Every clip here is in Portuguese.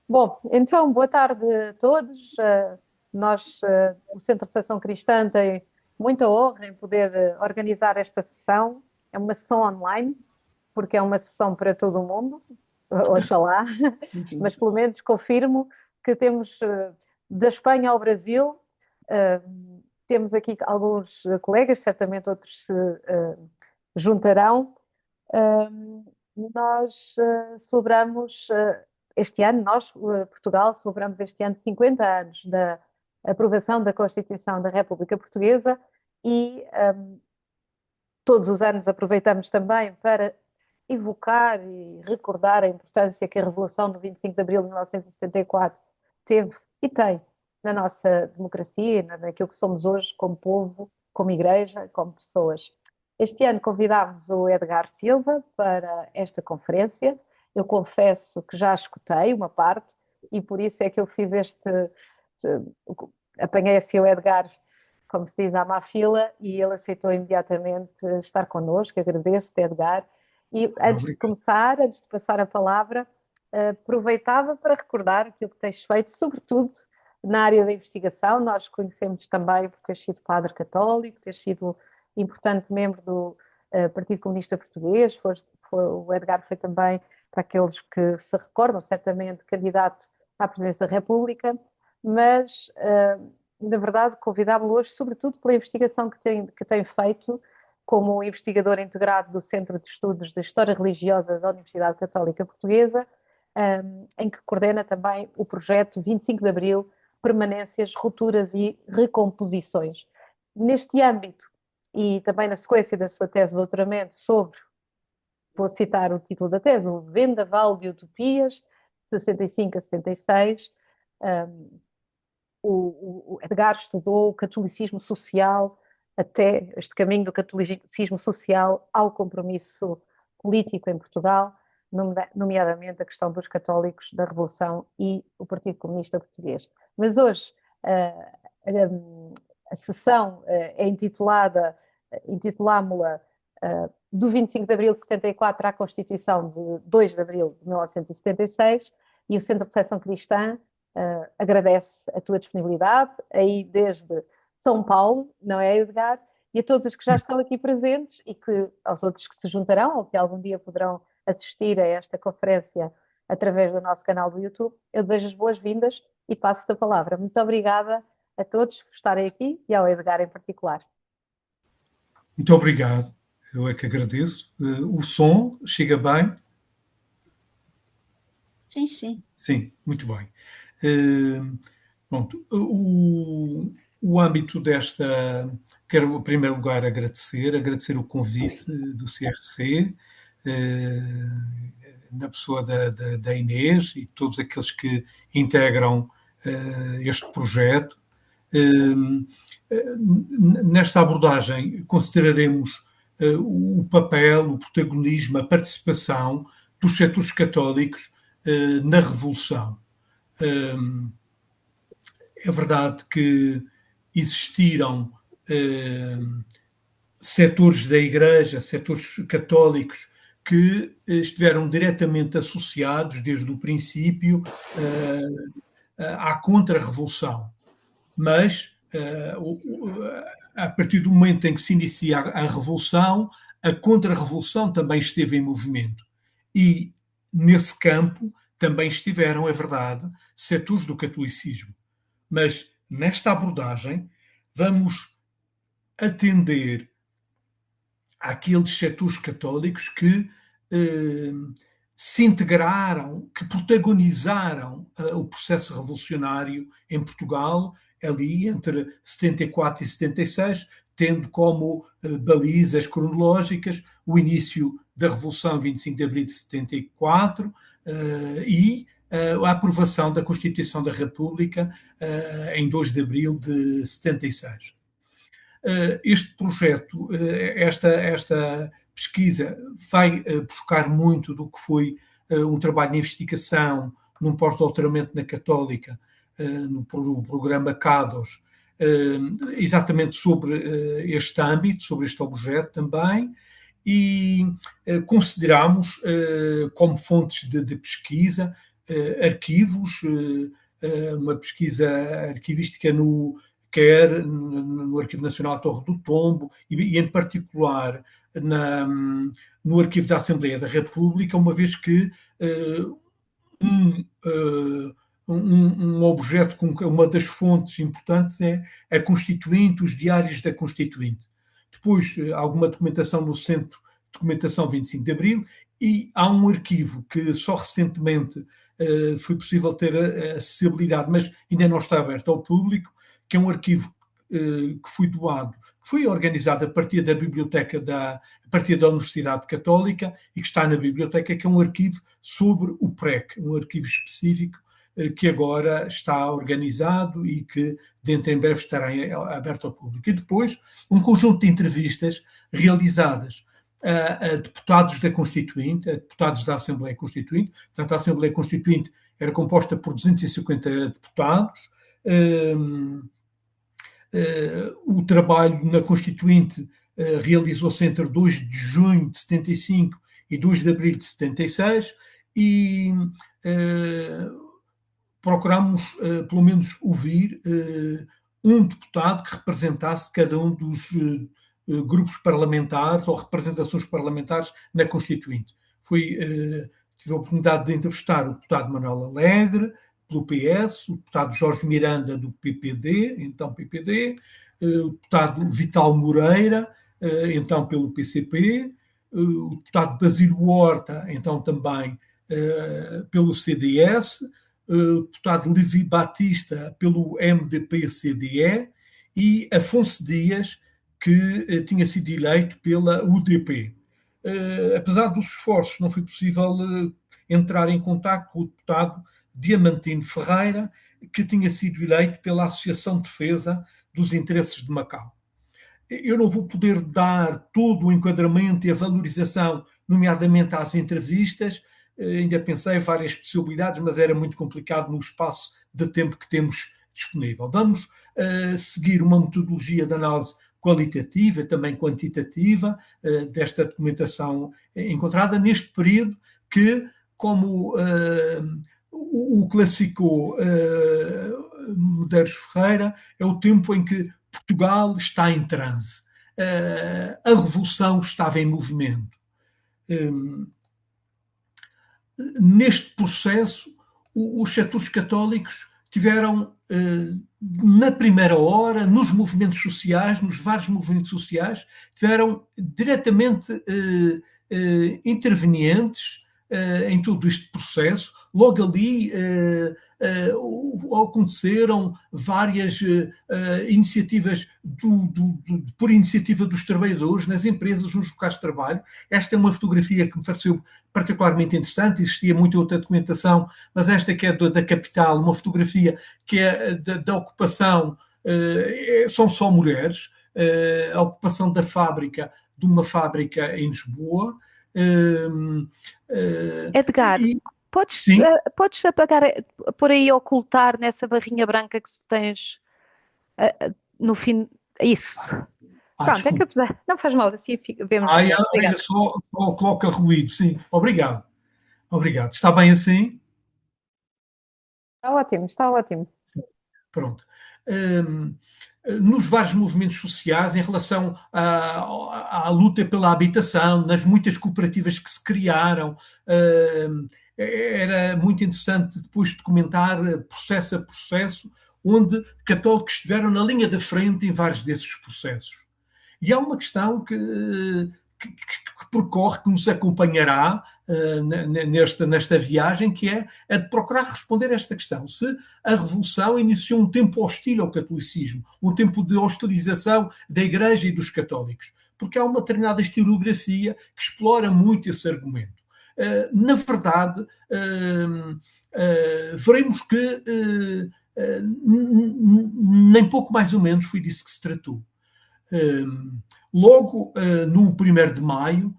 Bom, então, boa tarde a todos. Nós, o Centro de Reflexão Cristã, tem muita honra em poder organizar esta sessão. É uma sessão online, porque é uma sessão para todo o mundo, oxalá, mas pelo menos confirmo que temos da Espanha ao Brasil, eh, temos aqui alguns colegas, certamente outros se juntarão. Nós celebramos este ano, Portugal, celebramos este ano 50 anos da aprovação da Constituição da República Portuguesa e todos os anos aproveitamos também para evocar e recordar a importância que a Revolução do 25 de Abril de 1974 teve e tem na nossa democracia, naquilo que somos hoje como povo, como igreja, como pessoas. Este ano convidámos o Edgar Silva para esta conferência. Eu confesso que já escutei uma parte e por isso é que eu fiz apanhei assim o Edgar, como se diz, à má fila, e ele aceitou imediatamente estar connosco. Agradeço-te, Edgar. E antes de Obrigado. começar, antes de passar a palavra, aproveitava para recordar aquilo que tens feito, sobretudo na área da investigação. Nós conhecemos também por ter sido padre católico, ter sido importante membro do Partido Comunista Português. O Edgar foi também, para aqueles que se recordam, certamente, candidato à presidência da República, mas na verdade, convidámo-lo hoje, sobretudo pela investigação que tem feito como investigador integrado do Centro de Estudos da História Religiosa da Universidade Católica Portuguesa, em que coordena também o projeto 25 de Abril, Permanências, Rupturas e Recomposições. Neste âmbito, e também na sequência da sua tese de doutoramento sobre, vou citar o título da tese, o Vendaval de Utopias, 65 a 76, o Edgar estudou o catolicismo social, até este caminho do catolicismo social ao compromisso político em Portugal, nomeadamente a questão dos católicos, da Revolução e o Partido Comunista Português. Mas hoje a sessão é intitulámo-la do 25 de Abril de 74 à Constituição de 2 de Abril de 1976, e o Centro de Reflexão Cristã agradece a tua disponibilidade, aí desde São Paulo, não é, Edgar? E a todos os que já estão aqui presentes e aos outros que se juntarão ou que algum dia poderão assistir a esta conferência através do nosso canal do YouTube, eu desejo as boas-vindas e passo-te a palavra. Muito obrigada a todos por estarem aqui e ao Edgar em particular. Muito obrigado. Eu é que agradeço. O som chega bem? Sim, sim. Sim, muito bem. Pronto, o âmbito desta... Quero, em primeiro lugar, agradecer o convite do CRC, na pessoa da Inês e todos aqueles que integram este projeto. Nesta abordagem, consideraremos o papel, o protagonismo, a participação dos setores católicos na Revolução. É verdade que existiram setores da Igreja, setores católicos, que estiveram diretamente associados, desde o princípio, à contra-revolução. Mas, a partir do momento em que se inicia a Revolução, a contra-revolução também esteve em movimento. E, nesse campo, também estiveram, é verdade, setores do catolicismo. Mas, nesta abordagem, vamos atender àqueles setores católicos que se integraram, que protagonizaram o processo revolucionário em Portugal, ali entre 74 e 76, tendo como balizas cronológicas o início da Revolução 25 de Abril de 74 e a aprovação da Constituição da República em 2 de Abril de 76. Este projeto, esta pesquisa vai buscar muito do que foi um trabalho de investigação num pós-doutoramento na Católica, no programa CADOS, exatamente sobre este âmbito, sobre este objeto também, e consideramos como fontes de pesquisa arquivos, uma pesquisa arquivística quer no Arquivo Nacional Torre do Tombo e em particular no Arquivo da Assembleia da República, uma vez que um, uh, um objeto com uma das fontes importantes é a Constituinte, os diários da Constituinte. Depois, alguma documentação no Centro de Documentação 25 de Abril, e há um arquivo que só recentemente foi possível ter acessibilidade, mas ainda não está aberto ao público, que é um arquivo que foi doado, que foi organizado a partir da biblioteca a partir da Universidade Católica e que está na biblioteca, que é um arquivo sobre o PREC, um arquivo específico que agora está organizado e que dentro em breve estará aberto ao público. E depois um conjunto de entrevistas realizadas a deputados da Constituinte, a deputados da Assembleia Constituinte. Portanto, a Assembleia Constituinte era composta por 250 deputados. O trabalho na Constituinte realizou-se entre 2 de junho de 75 e 2 de abril de 76 e procuramos, pelo menos, ouvir um deputado que representasse cada um dos grupos parlamentares ou representações parlamentares na Constituinte. Tive a oportunidade de entrevistar o deputado Manuel Alegre, pelo PS, o deputado Jorge Miranda, do PPD, então PPD, o deputado Vital Moreira, então pelo PCP, o deputado Basílio Horta, então também pelo CDS, o deputado Levi Batista, pelo MDP-CDE, e Afonso Dias, que tinha sido eleito pela UDP. Apesar dos esforços, não foi possível entrar em contato com o deputado Diamantino Ferreira, que tinha sido eleito pela Associação de Defesa dos Interesses de Macau. Eu não vou poder dar todo o enquadramento e a valorização, nomeadamente às entrevistas. Ainda pensei em várias possibilidades, mas era muito complicado no espaço de tempo que temos disponível. Vamos seguir uma metodologia de análise qualitativa, também quantitativa, desta documentação encontrada neste período que, como o classificou Medeiros Ferreira, é o tempo em que Portugal está em transe. A revolução estava em movimento. Neste processo, os setores católicos tiveram, na primeira hora, nos movimentos sociais, nos vários movimentos sociais, tiveram diretamente intervenientes em todo este processo. Logo ali aconteceram várias iniciativas por iniciativa dos trabalhadores nas empresas, nos locais de trabalho. Esta é uma fotografia que me pareceu particularmente interessante. Existia muita outra documentação, mas esta que é da capital, uma fotografia que é da ocupação, são só mulheres, a ocupação da fábrica, de uma fábrica em Lisboa. Edgar, podes apagar, por aí ocultar nessa barrinha branca que tu tens no fim? Isso. Pronto, desculpa. É que apesar. Não faz mal, assim vemos. Só coloca ruído, sim. Obrigado. Obrigado. Está bem assim? Está ótimo, está ótimo. Pronto. Nos vários movimentos sociais, em relação à luta pela habitação, nas muitas cooperativas que se criaram, era muito interessante depois documentar processo a processo, onde católicos estiveram na linha da frente em vários desses processos. E há uma questão que percorre, que nos acompanhará nesta viagem, que é a de procurar responder a esta questão. Se a Revolução iniciou um tempo hostil ao catolicismo, um tempo de hostilização da Igreja e dos católicos, porque há uma determinada historiografia que explora muito esse argumento. Na verdade, veremos que nem pouco mais ou menos foi disso que se tratou. Logo no 1º de maio,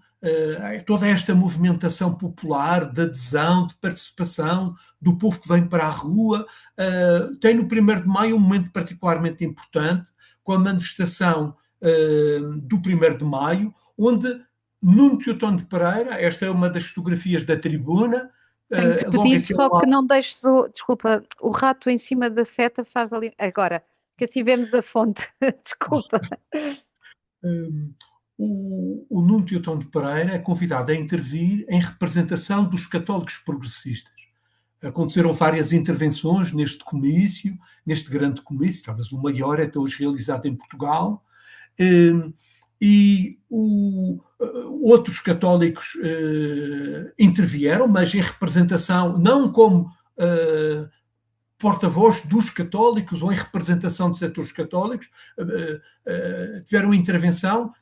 toda esta movimentação popular de adesão, de participação do povo que vem para a rua, tem no 1º de maio um momento particularmente importante, com a manifestação do 1º de maio, onde Nuno Teotón de Pereira, esta é uma das fotografias da tribuna. Tenho de pedir só que não deixes desculpa, o rato em cima da seta faz ali, agora, que assim vemos a fonte, desculpa. O Nuno Teotón de Pereira é convidado a intervir em representação dos católicos progressistas. Aconteceram várias intervenções neste comício, neste grande comício, talvez o maior até hoje realizado em Portugal, e outros católicos intervieram, mas em representação, não como porta-voz dos católicos ou em representação de setores católicos, tiveram intervenção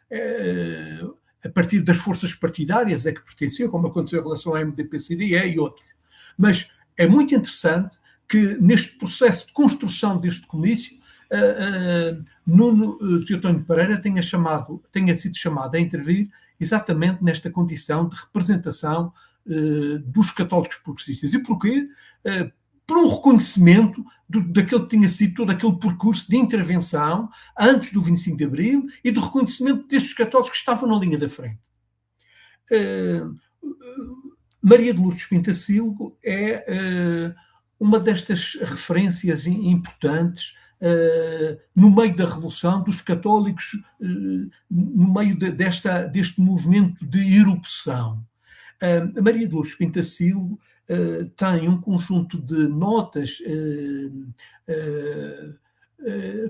a partir das forças partidárias a que pertenciam, como aconteceu em relação à MDP-CDE e outros. Mas é muito interessante que neste processo de construção deste comício, Nuno Teotón de Pereira tenha sido chamado a intervir exatamente nesta condição de representação dos católicos progressistas. E porquê? Por um reconhecimento daquele que tinha sido todo aquele percurso de intervenção antes do 25 de Abril e do reconhecimento destes católicos que estavam na linha da frente. Maria de Lourdes Pintacilgo é uma destas referências importantes no meio da Revolução, dos católicos, no meio deste movimento de erupção. A Maria de Lourdes Pintacilgo tem um conjunto de notas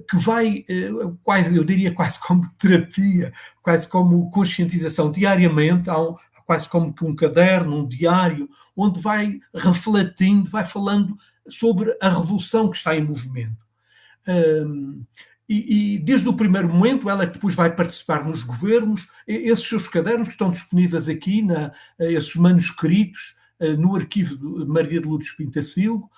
que vai, eu diria quase como terapia, quase como conscientização diariamente, quase como que um caderno, um diário, onde vai refletindo, vai falando sobre a revolução que está em movimento. E desde o primeiro momento, ela que depois vai participar nos governos, esses seus cadernos que estão disponíveis aqui, esses manuscritos, no arquivo de Maria de Lourdes Pintacilgo,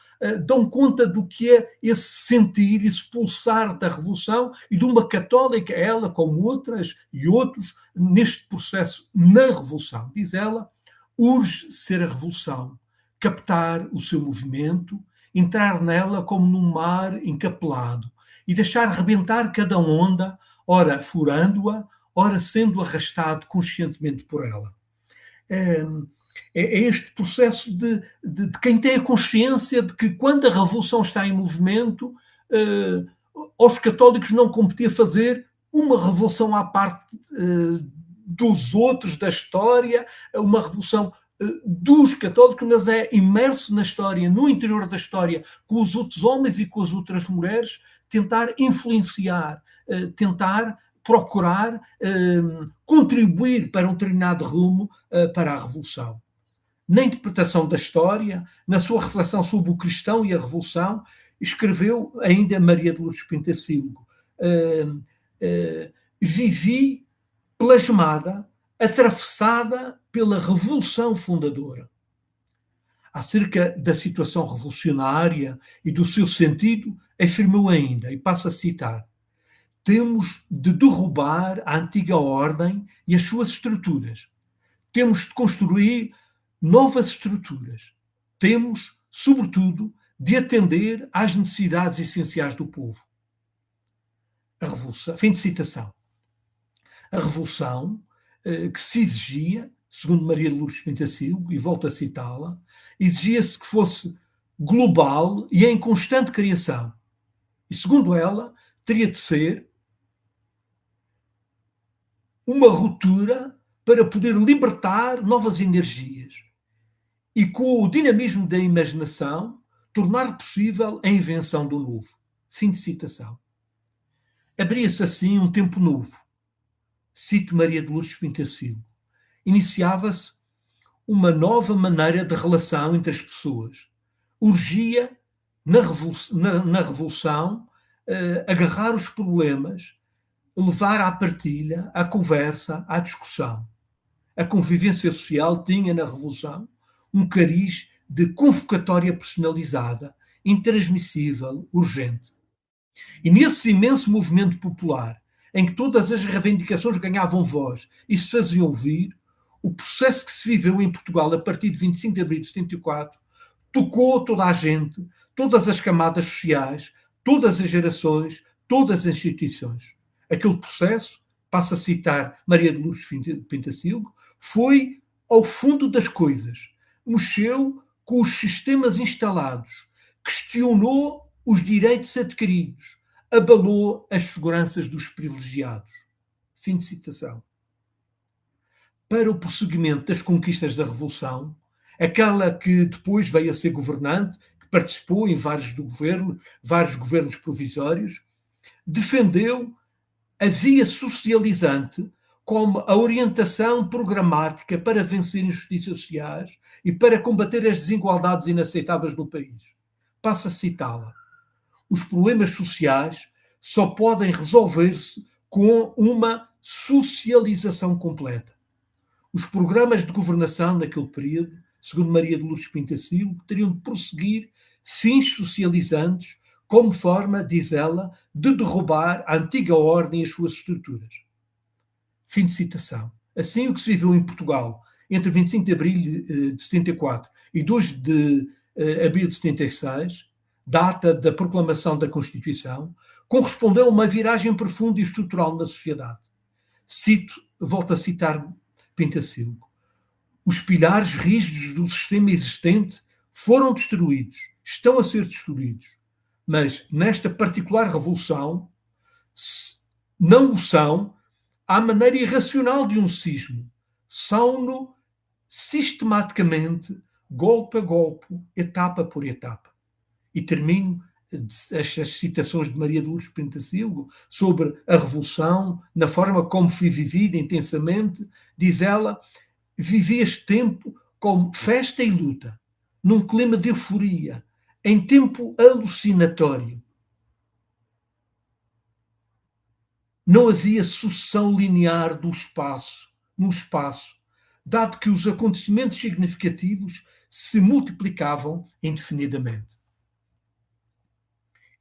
dão conta do que é esse sentir, esse pulsar da revolução e de uma católica, ela como outras e outros, neste processo na revolução. Diz ela, urge ser a revolução, captar o seu movimento, entrar nela como num mar encapelado e deixar rebentar cada onda, ora furando-a, ora sendo arrastado conscientemente por ela. É este processo de quem tem a consciência de que quando a revolução está em movimento, aos católicos não competia fazer uma revolução à parte dos outros da história, uma revolução dos católicos, mas é imerso na história, no interior da história, com os outros homens e com as outras mulheres, tentar influenciar, tentar procurar contribuir para um determinado rumo para a revolução. Na interpretação da história, na sua reflexão sobre o cristão e a revolução, escreveu ainda Maria de Lourdes Pintacilgo, vivi plasmada, atravessada pela revolução fundadora. Acerca da situação revolucionária e do seu sentido, afirmou ainda, e passo a citar, temos de derrubar a antiga ordem e as suas estruturas. Temos de construir novas estruturas. Temos, sobretudo, de atender às necessidades essenciais do povo. A revolução, fim de citação. A revolução que se exigia, segundo Maria de Lourdes Pintacilgo, e volto a citá-la, exigia-se que fosse global e em constante criação. E, segundo ela, teria de ser uma ruptura para poder libertar novas energias e, com o dinamismo da imaginação, tornar possível a invenção do novo. Fim de citação. Abria-se assim um tempo novo. Cito Maria de Lourdes Pintacilgo. Iniciava-se uma nova maneira de relação entre as pessoas. Urgia, na revolução, agarrar os problemas, levar à partilha, à conversa, à discussão. A convivência social tinha na revolução um cariz de convocatória personalizada, intransmissível, urgente. E nesse imenso movimento popular, em que todas as reivindicações ganhavam voz e se faziam ouvir, o processo que se viveu em Portugal a partir de 25 de abril de 74 tocou toda a gente, todas as camadas sociais, todas as gerações, todas as instituições. Aquele processo, passo a citar Maria de Lourdes Pintacilgo, foi ao fundo das coisas, mexeu com os sistemas instalados, questionou os direitos adquiridos, abalou as seguranças dos privilegiados. Fim de citação. Para o prosseguimento das conquistas da Revolução, aquela que depois veio a ser governante, que participou em vários governos provisórios, defendeu a via socializante como a orientação programática para vencer injustiças sociais e para combater as desigualdades inaceitáveis no país. Passo a citá-la. Os problemas sociais só podem resolver-se com uma socialização completa. Os programas de governação naquele período, segundo Maria de Lourdes Pintacilgo, teriam de prosseguir fins socializantes como forma, diz ela, de derrubar a antiga ordem e as suas estruturas. Fim de citação. Assim, o que se viveu em Portugal entre 25 de abril de 74 e 2 de abril de 76, data da proclamação da Constituição, correspondeu a uma viragem profunda e estrutural na sociedade. Volto a citar Pintacilgo. Os pilares rígidos do sistema existente foram destruídos, estão a ser destruídos. Mas nesta particular revolução não o são à maneira irracional de um sismo. São-no sistematicamente, golpe a golpe, etapa por etapa. E termino estas citações de Maria de Lourdes Pintacilgo sobre a revolução, na forma como foi vivida intensamente. Diz ela: vivi este tempo como festa e luta, num clima de euforia, em tempo alucinatório. Não havia sucessão linear no espaço, dado que os acontecimentos significativos se multiplicavam indefinidamente.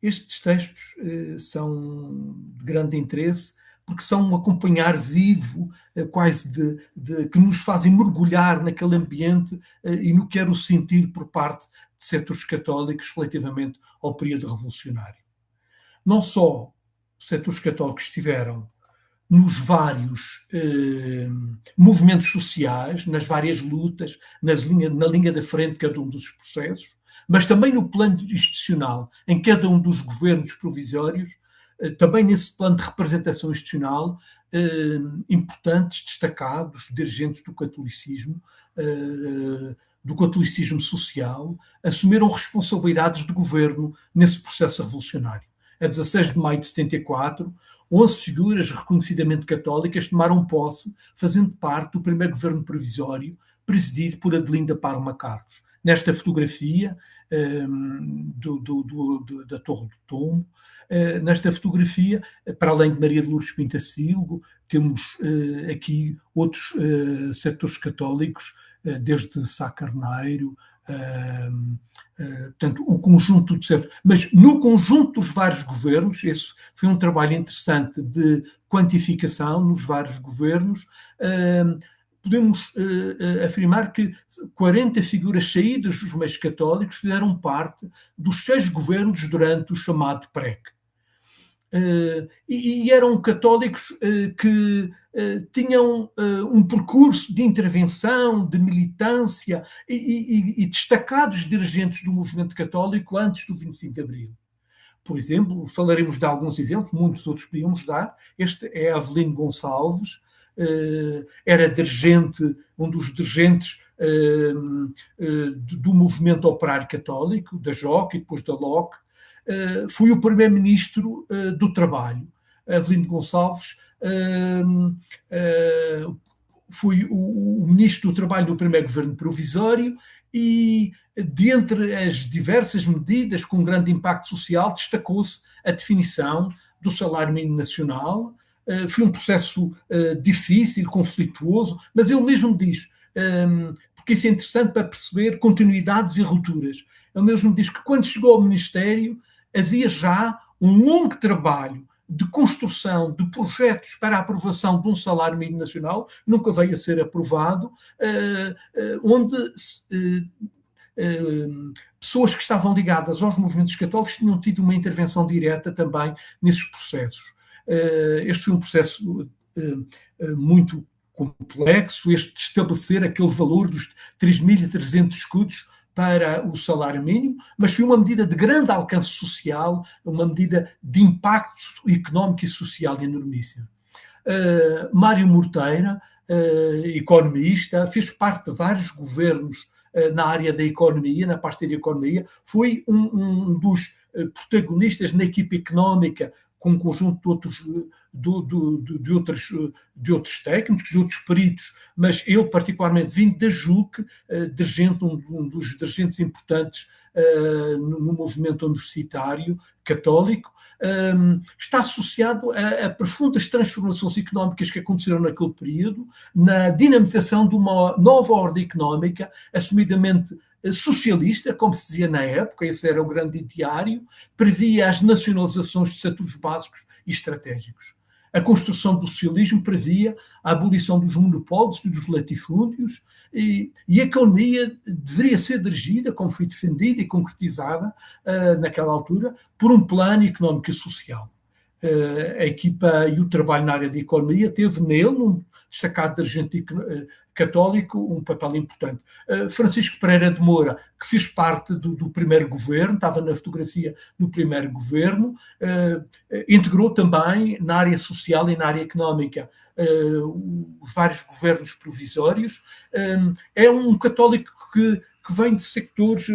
Estes textos são de grande interesse porque são um acompanhar vivo, quase que nos fazem mergulhar naquele ambiente e no que era o sentir por parte de setores católicos relativamente ao período revolucionário. Não só os setores católicos estiveram nos vários movimentos sociais, nas várias lutas, na linha da frente de cada um dos processos, mas também no plano institucional, em cada um dos governos provisórios, também nesse plano de representação institucional, importantes, destacados, dirigentes do catolicismo social, assumiram responsabilidades de governo nesse processo revolucionário. A 16 de maio de 74, 11 figuras reconhecidamente católicas tomaram posse, fazendo parte do primeiro governo provisório, presidido por Adelinda Parma Carlos. Nesta fotografia da Torre do Tombo, nesta fotografia, para além de Maria de Lourdes Pintacilgo, temos aqui outros setores católicos, desde Sá Carneiro, portanto, o conjunto de setores. Mas no conjunto dos vários governos, esse foi um trabalho interessante de quantificação nos vários governos, podemos afirmar que 40 figuras saídas dos meios católicos fizeram parte dos 6 governos durante o chamado PREC. E eram católicos que tinham um percurso de intervenção, de militância e destacados dirigentes do movimento católico antes do 25 de Abril. Por exemplo, falaremos de alguns exemplos, muitos outros podíamos dar. Este é Avelino Gonçalves, era dirigente, um dos dirigentes do movimento operário católico, da JOC e depois da LOC. Foi o primeiro-ministro do Trabalho. Avelino Gonçalves foi o ministro do Trabalho do primeiro governo provisório e, dentre as diversas medidas com grande impacto social, destacou-se a definição do salário mínimo nacional. Foi um processo difícil, conflituoso, mas ele mesmo diz, porque isso é interessante para perceber continuidades e rupturas. Ele mesmo diz que quando chegou ao Ministério havia já um longo trabalho de construção de projetos para a aprovação de um salário mínimo nacional, nunca veio a ser aprovado, onde pessoas que estavam ligadas aos movimentos católicos tinham tido uma intervenção direta também nesses processos. Este foi um processo muito complexo este de estabelecer aquele valor dos 3.300 escudos para o salário mínimo, mas foi uma medida de grande alcance social, uma medida de impacto económico e social enormíssimo. Mário Morteira, economista, fez parte de vários governos na área da economia, na pasta de economia, foi um dos protagonistas na equipe económica com um conjunto de outros técnicos, de outros peritos, mas ele particularmente vindo da JUC, um dos dirigentes importantes no movimento universitário católico, está associado a profundas transformações económicas que aconteceram naquele período, na dinamização de uma nova ordem económica, assumidamente socialista, como se dizia na época, esse era o grande ideário, previa as nacionalizações de setores básicos e estratégicos. A construção do socialismo previa a abolição dos monopólios e dos latifúndios e a economia deveria ser dirigida, como foi defendida e concretizada naquela altura, por um plano económico e social. A equipa e o trabalho na área de economia teve nele um destacado dirigente católico um papel importante. Francisco Pereira de Moura, que fez parte do primeiro governo, estava na fotografia do primeiro governo, integrou também na área social e na área económica vários governos provisórios. É um católico que vem de sectores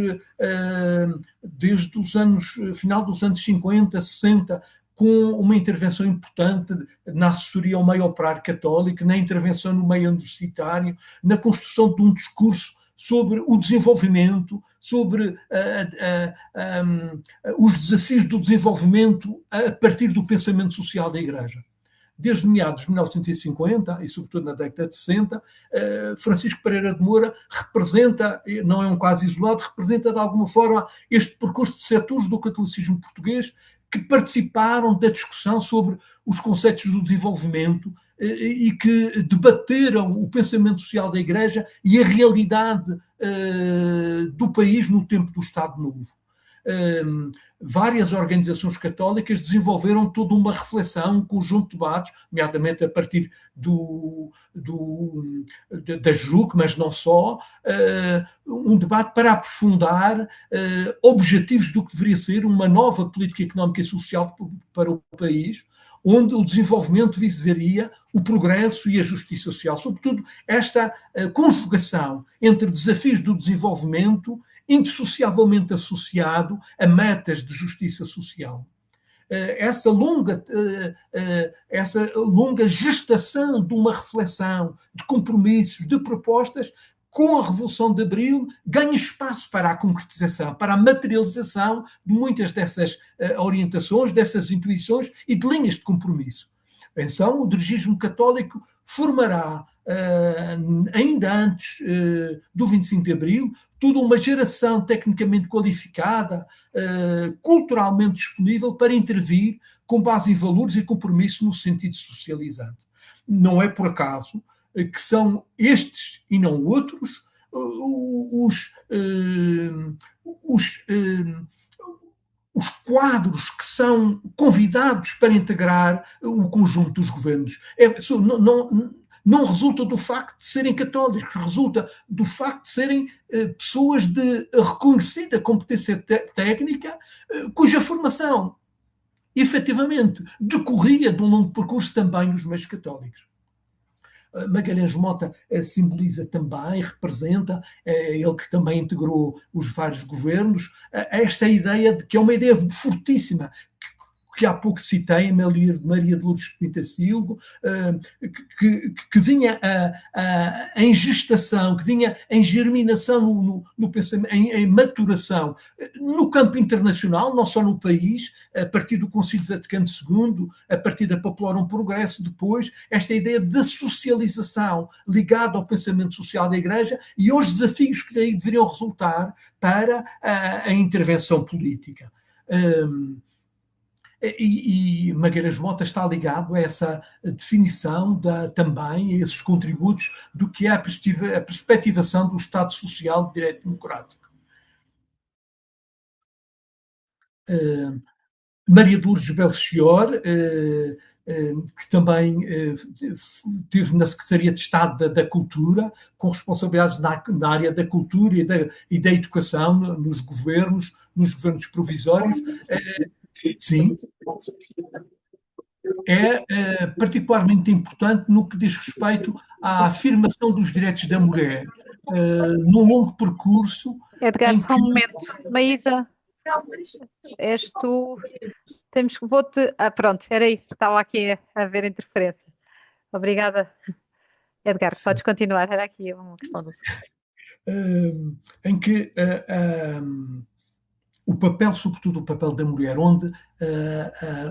desde os anos, final dos anos 50, 60, com uma intervenção importante na assessoria ao meio operário católico, na intervenção no meio universitário, na construção de um discurso sobre o desenvolvimento, sobre os desafios do desenvolvimento a partir do pensamento social da Igreja. Desde meados de 1950 e sobretudo na década de 60, Francisco Pereira de Moura representa, não é um caso isolado, representa de alguma forma este percurso de setores do catolicismo português que participaram da discussão sobre os conceitos do desenvolvimento e que debateram o pensamento social da Igreja e a realidade do país no tempo do Estado Novo. Várias organizações católicas desenvolveram toda uma reflexão, um conjunto de debates, nomeadamente a partir da JUC, mas não só, um debate para aprofundar objetivos do que deveria ser uma nova política económica e social para o país, onde o desenvolvimento visaria o progresso e a justiça social. Sobretudo, esta conjugação entre desafios do desenvolvimento indissociavelmente associado a metas de justiça social. Essa longa gestação de uma reflexão, de compromissos, de propostas, com a Revolução de Abril, ganha espaço para a concretização, para a materialização de muitas dessas orientações, dessas intuições e de linhas de compromisso. Então, o dirigismo católico formará, ainda antes do 25 de Abril, toda uma geração tecnicamente qualificada, culturalmente disponível para intervir com base em valores e compromisso no sentido socializante. Não é por acaso que são estes e não outros os quadros que são convidados para integrar o conjunto dos governos. Não resulta do facto de serem católicos, resulta do facto de serem pessoas de reconhecida competência técnica, cuja formação, efetivamente, decorria de um longo percurso também nos meios católicos. Magalhães Mota simboliza também, representa, ele que também integrou os vários governos, esta ideia de que é uma ideia fortíssima, que há pouco citei, Maria de Lourdes Pintasilgo, que vinha em gestação, que vinha em germinação no pensamento, em maturação, no campo internacional, não só no país, a partir do Concílio Vaticano II, a partir da Papalorum Progresso, depois, esta ideia de socialização ligada ao pensamento social da Igreja e aos desafios que daí deveriam resultar para a intervenção política. E Magalhães Mota está ligado a essa definição também, a esses contributos do que é a perspectivação do Estado Social de Direito Democrático. Maria de Lourdes Belchior que também teve na Secretaria de Estado da Cultura, com responsabilidades na área da cultura e da educação nos governos provisórios. Sim, é particularmente importante no que diz respeito à afirmação dos direitos da mulher, num longo percurso. Edgar, só um momento. Maísa, és tu. Vou-te. Pronto, era isso. Estava aqui a haver interferência. Obrigada. Edgar, sim, podes continuar. Era aqui uma questão do... em que o papel, sobretudo o papel da mulher, onde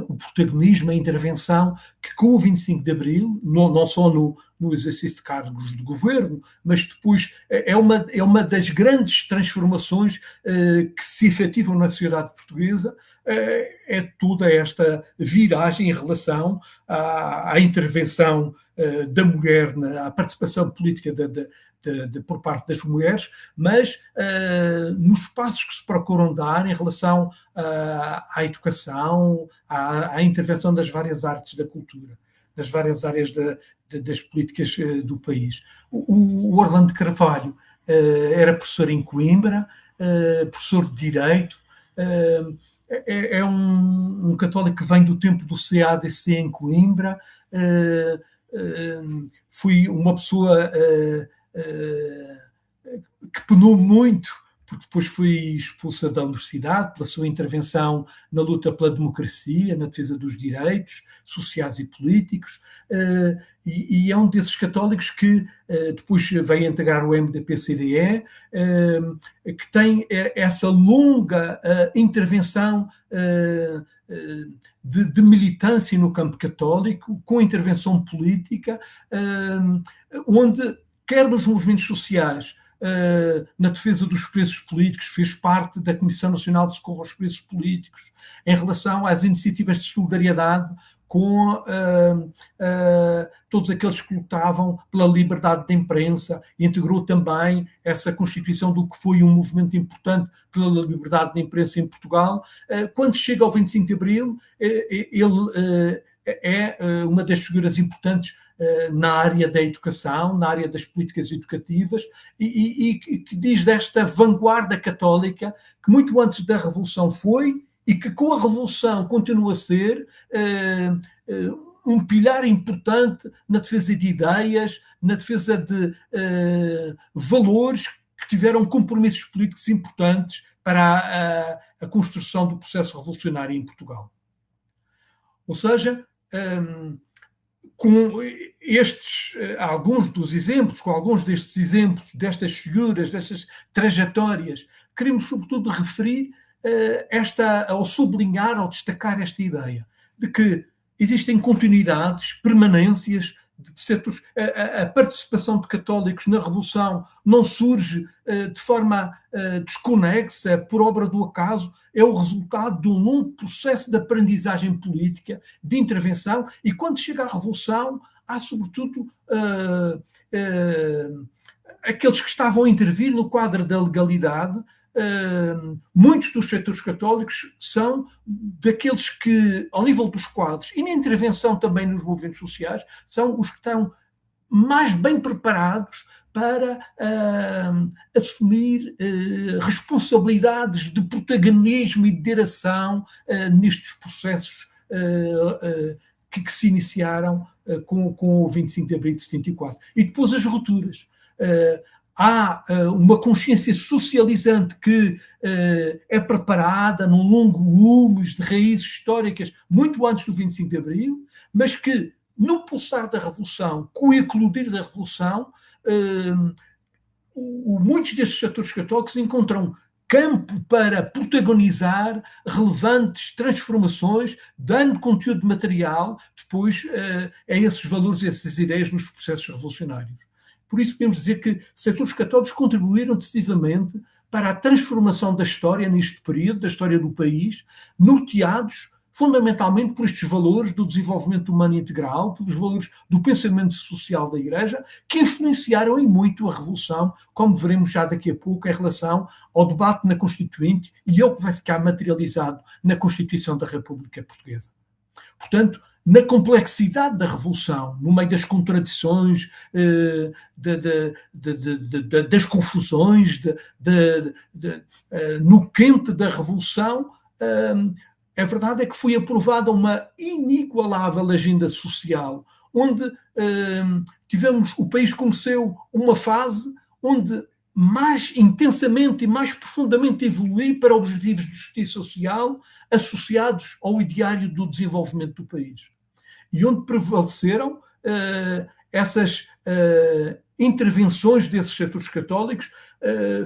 o protagonismo, a intervenção, que com o 25 de Abril, não só no exercício de cargos de governo, mas depois é uma das grandes transformações que se efetivam na sociedade portuguesa, é toda esta viragem em relação à intervenção da mulher, à participação política por parte das mulheres, mas nos passos que se procuram dar em relação à educação, à intervenção das várias artes da cultura, nas várias áreas das políticas do país. O Orlando Carvalho era professor em Coimbra, professor de Direito, é um católico que vem do tempo do CADC em Coimbra, foi uma pessoa que penou muito, porque depois foi expulsa da universidade pela sua intervenção na luta pela democracia, na defesa dos direitos sociais e políticos, e é um desses católicos que depois veio integrar o MDP-CDE, que tem essa longa intervenção de militância no campo católico, com intervenção política, onde, quer nos movimentos sociais, na defesa dos presos políticos, fez parte da Comissão Nacional de Socorro aos Presos Políticos, em relação às iniciativas de solidariedade com todos aqueles que lutavam pela liberdade de imprensa, integrou também essa constituição do que foi um movimento importante pela liberdade de imprensa em Portugal. Quando chega ao 25 de Abril, ele é uma das figuras importantes na área da educação, na área das políticas educativas, e que diz desta vanguarda católica que muito antes da Revolução foi, e que com a Revolução continua a ser um pilar importante na defesa de ideias, na defesa de valores que tiveram compromissos políticos importantes para a construção do processo revolucionário em Portugal. Ou seja, com alguns destes exemplos, destas figuras, destas trajetórias, queremos sobretudo referir ou sublinhar ou destacar esta ideia de que existem continuidades, permanências de setores. A participação de católicos na Revolução não surge de forma desconexa, por obra do acaso, é o resultado de um longo processo de aprendizagem política, de intervenção, e quando chega a Revolução, há sobretudo aqueles que estavam a intervir no quadro da legalidade. Muitos dos setores católicos são daqueles que, ao nível dos quadros e na intervenção também nos movimentos sociais, são os que estão mais bem preparados para assumir responsabilidades de protagonismo e de direção nestes processos que se iniciaram com o 25 de Abril de 74. E depois as rupturas. Há uma consciência socializante que é preparada num longo humus de raízes históricas muito antes do 25 de Abril, mas que, no pulsar da Revolução, com o eclodir da Revolução, muitos destes setores católicos encontram campo para protagonizar relevantes transformações, dando conteúdo material depois a esses valores, a essas ideias nos processos revolucionários. Por isso podemos dizer que setores católicos contribuíram decisivamente para a transformação da história neste período, da história do país, norteados fundamentalmente por estes valores do desenvolvimento humano integral, pelos valores do pensamento social da Igreja, que influenciaram em muito a Revolução, como veremos já daqui a pouco, em relação ao debate na Constituinte e ao que vai ficar materializado na Constituição da República Portuguesa. Portanto, na complexidade da revolução, no meio das contradições, das confusões, no quente da revolução, a verdade é que foi aprovada uma inigualável agenda social, onde o país conheceu uma fase onde mais intensamente e mais profundamente evoluir para objetivos de justiça social associados ao ideário do desenvolvimento do país. E onde prevaleceram essas intervenções desses setores católicos,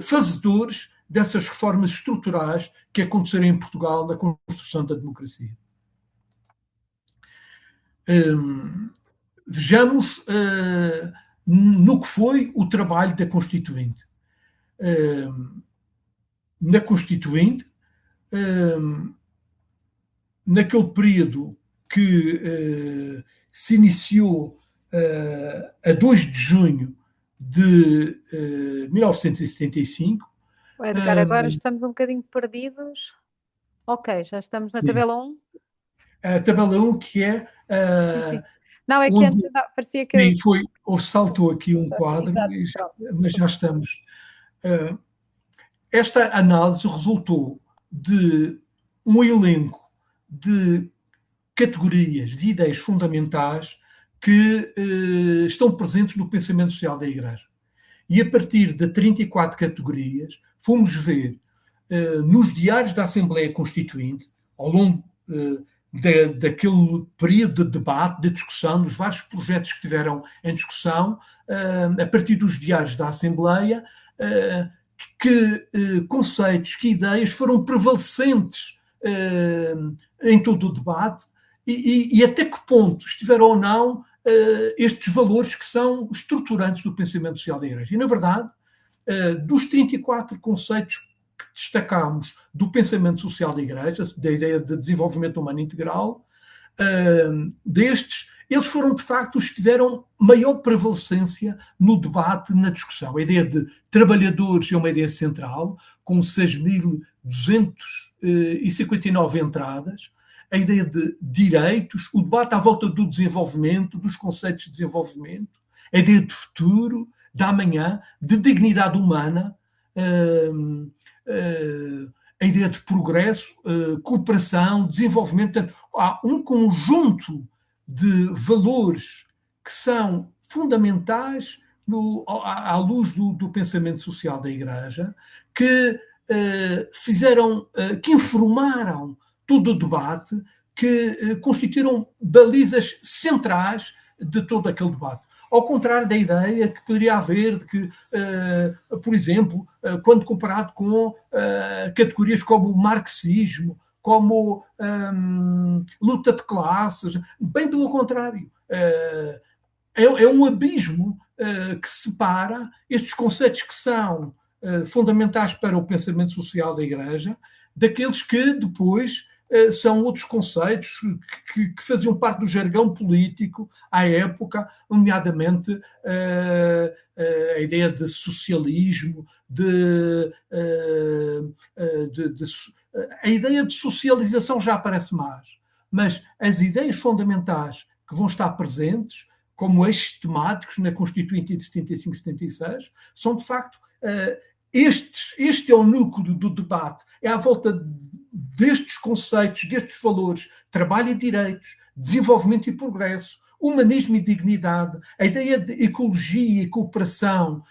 fazedores dessas reformas estruturais que aconteceram em Portugal na construção da democracia. Vejamos no que foi o trabalho da Constituinte. Na Constituinte, naquele período que se iniciou a 2 de junho de 1975. Edgar, agora estamos um bocadinho perdidos. Ok, já estamos na tabela 1. A tabela 1, que é... Não, é que onde, antes parecia que... Sim, saltou aqui um quadro, mas já estamos. Esta análise resultou de um elenco de categorias, de ideias fundamentais que estão presentes no pensamento social da Igreja. E a partir de 34 categorias, fomos ver nos diários da Assembleia Constituinte, ao longo daquele período de debate, de discussão, dos vários projetos que tiveram em discussão, a partir dos diários da Assembleia, que conceitos, que ideias foram prevalecentes em todo o debate e até que ponto estiveram ou não estes valores que são estruturantes do pensamento social da Igreja. E, na verdade, dos 34 conceitos que destacamos do pensamento social da Igreja, da ideia de desenvolvimento humano integral, destes, eles foram, de facto, os que tiveram maior prevalecência no debate, na discussão. A ideia de trabalhadores é uma ideia central, com 6.259 entradas. A ideia de direitos, o debate à volta do desenvolvimento, dos conceitos de desenvolvimento, a ideia de futuro, da amanhã, de dignidade humana, a ideia de progresso, cooperação, desenvolvimento. Portanto, há um conjunto de valores que são fundamentais à luz do pensamento social da Igreja, que que informaram todo o debate, que constituíram balizas centrais de todo aquele debate. Ao contrário da ideia que poderia haver de que, por exemplo, quando comparado com categorias como o marxismo, como luta de classes, bem pelo contrário. É um abismo que separa estes conceitos que são fundamentais para o pensamento social da Igreja daqueles que depois são outros conceitos que faziam parte do jargão político à época, nomeadamente a ideia de socialismo, a ideia de socialização já aparece mais, mas as ideias fundamentais que vão estar presentes, como eixos temáticos na Constituinte de 75-76, são de facto este é o núcleo do debate, é à volta destes conceitos, destes valores, trabalho e direitos, desenvolvimento e progresso, humanismo e dignidade, a ideia de ecologia e cooperação.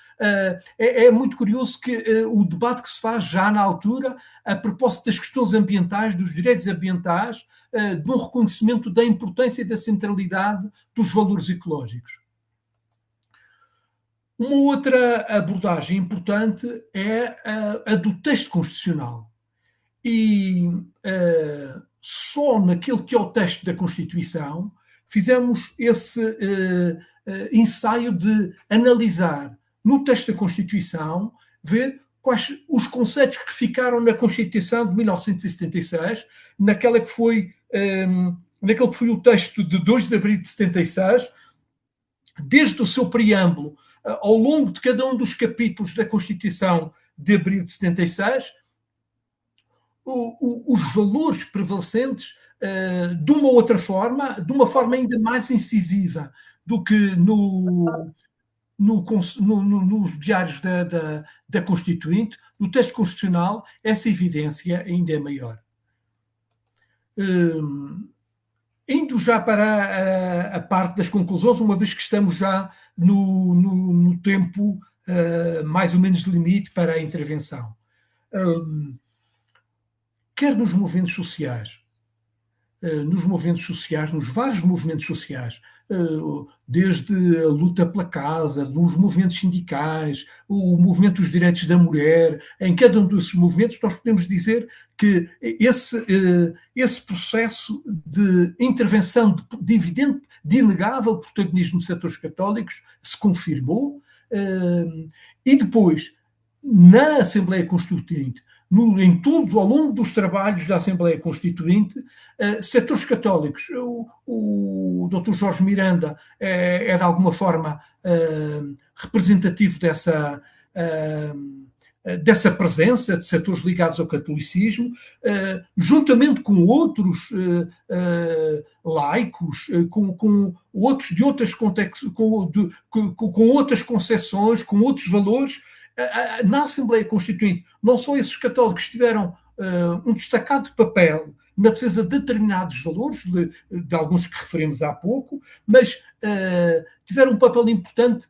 É muito curioso que o debate que se faz já na altura, a propósito das questões ambientais, dos direitos ambientais, de um reconhecimento da importância e da centralidade dos valores ecológicos. Uma outra abordagem importante é a do texto constitucional. E só naquele que é o texto da Constituição fizemos esse ensaio de analisar no texto da Constituição, ver quais os conceitos que ficaram na Constituição de 1976, naquele que foi o texto de 2 de abril de 76, desde o seu preâmbulo, ao longo de cada um dos capítulos da Constituição de abril de 76, os valores prevalecentes de uma outra forma, de uma forma ainda mais incisiva do que nos diários da Constituinte, no texto constitucional, essa evidência ainda é maior. Indo já para a parte das conclusões, uma vez que estamos já no tempo mais ou menos limite para a intervenção. Quer nos movimentos sociais, nos vários movimentos sociais, desde a luta pela casa, nos movimentos sindicais, o movimento dos direitos da mulher, em cada um desses movimentos nós podemos dizer que esse processo de intervenção de evidente, de inegável protagonismo de setores católicos se confirmou, e depois, na Assembleia Constituinte, em tudo, ao longo dos trabalhos da Assembleia Constituinte, setores católicos. O Dr. Jorge Miranda é de alguma forma representativo dessa presença de setores ligados ao catolicismo, juntamente com outros laicos, com outros de outras contextos, com outras concepções, com outros valores. Na Assembleia Constituinte, não só esses católicos tiveram um destacado papel na defesa de determinados valores, de alguns que referimos há pouco, mas tiveram um papel importante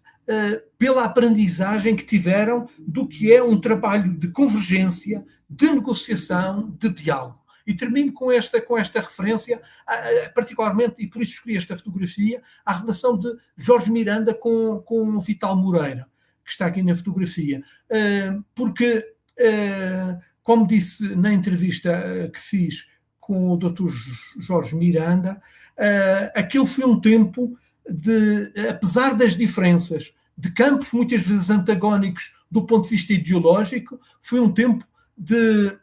pela aprendizagem que tiveram do que é um trabalho de convergência, de negociação, de diálogo. E termino com esta referência, particularmente, e por isso escolhi esta fotografia, à relação de Jorge Miranda com Vital Moreira, que está aqui na fotografia. Porque, como disse na entrevista que fiz com o Dr. Jorge Miranda, aquele foi um tempo de, apesar das diferenças, de campos muitas vezes antagónicos do ponto de vista ideológico, foi um tempo de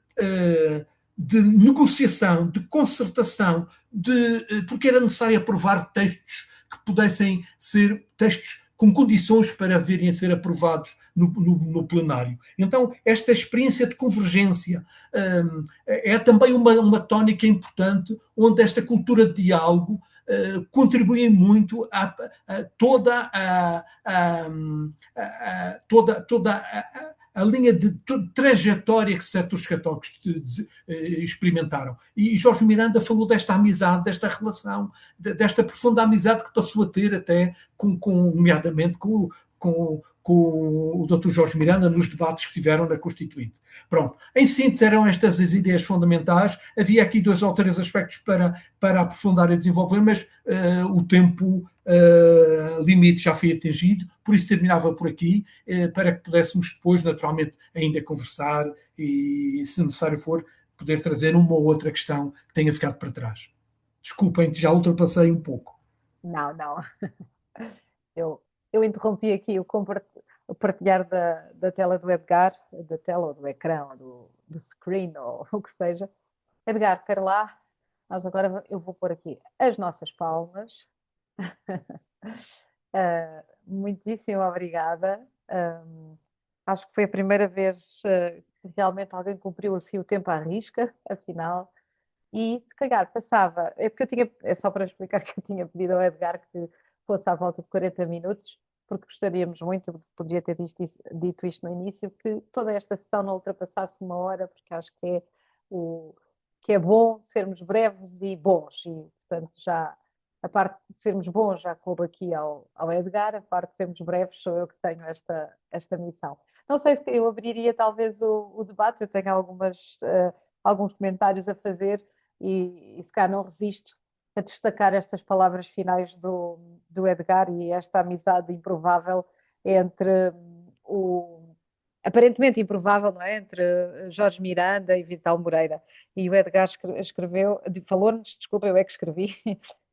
negociação, de concertação, porque era necessário aprovar textos que pudessem ser textos com condições para virem a ser aprovados no plenário. Então, esta experiência de convergência é também uma tónica importante, onde esta cultura de diálogo contribui muito a toda a linha de trajetória que setores católicos experimentaram. E Jorge Miranda falou desta amizade, desta relação, desta profunda amizade que passou a ter até, nomeadamente, com o Dr. Jorge Miranda nos debates que tiveram na Constituinte. Pronto. Em síntese, eram estas as ideias fundamentais. Havia aqui 2 ou 3 aspectos para aprofundar e desenvolver, mas o tempo limite já foi atingido, por isso terminava por aqui, para que pudéssemos depois, naturalmente, ainda conversar e, se necessário for, poder trazer uma ou outra questão que tenha ficado para trás. Desculpem, já ultrapassei um pouco. Não. Eu interrompi aqui o partilhar da tela do Edgar, da tela ou do ecrã, ou do screen, ou o que seja. Edgar, espera lá. Agora eu vou pôr aqui as nossas palmas. Muitíssimo obrigada. Acho que foi a primeira vez que realmente alguém cumpriu assim o tempo à risca, afinal. E se calhar passava, é só para explicar que eu tinha pedido ao Edgar que fosse à volta de 40 minutos, porque gostaríamos muito, podia ter dito isto no início, que toda esta sessão não ultrapassasse 1 hora, porque acho que é bom sermos breves e bons, e portanto já a parte de sermos bons já coube aqui ao Edgar, a parte de sermos breves sou eu que tenho esta missão. Não sei se eu abriria talvez o debate, eu tenho alguns comentários a fazer, e se calhar não resisto a destacar estas palavras finais do Edgar e esta amizade improvável entre aparentemente improvável, não é? Entre Jorge Miranda e Vital Moreira. E o Edgar falou-nos, desculpa, eu é que escrevi,